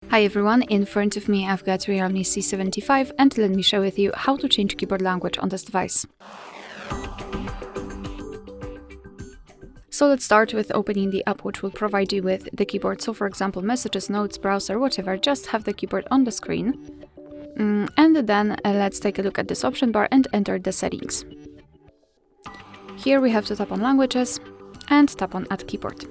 Hi everyone, in front of me I've got REALME C75 and let me share with you how to change keyboard language on this device. So let's start with opening the app which will provide you with the keyboard. So for example, messages, notes, browser, whatever, just have the keyboard on the screen. And then let's take a look at this option bar and enter the settings. Here we have to tap on languages and tap on add keyboard.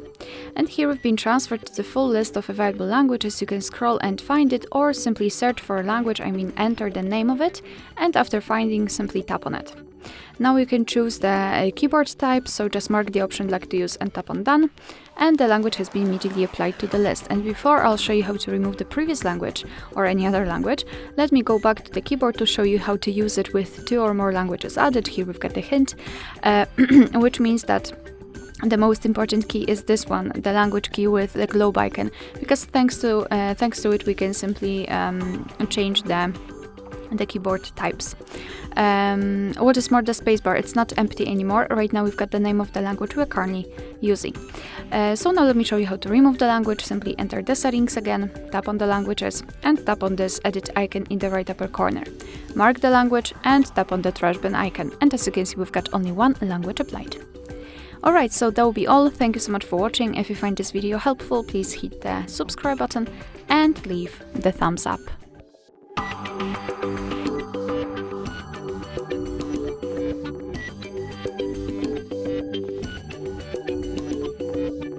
And here we've been transferred to the full list of available languages. You can scroll and find it, or simply search for a language, enter the name of it, and after finding, simply tap on it. Now you can choose the keyboard type, so just mark the option like to use and tap on done, and the language has been immediately applied to the list. And before I'll show you how to remove the previous language or any other language, let me go back to the keyboard to show you how to use it with 2 or more languages added. Here we've got the hint, which means that the most important key is this one, the language key with the globe icon, because thanks to it we can simply change the keyboard types. What is more, the spacebar, it's not empty anymore. Right now we've got the name of the language we're currently using. So now let me show you how to remove the language. Simply enter the settings again, tap on the languages and tap on this edit icon in the right upper corner. Mark the language and tap on the trash bin icon, and as you can see we've got only one language applied. Alright, so that will be all. Thank you so much for watching. If you find this video helpful, please hit the subscribe button and leave the thumbs up.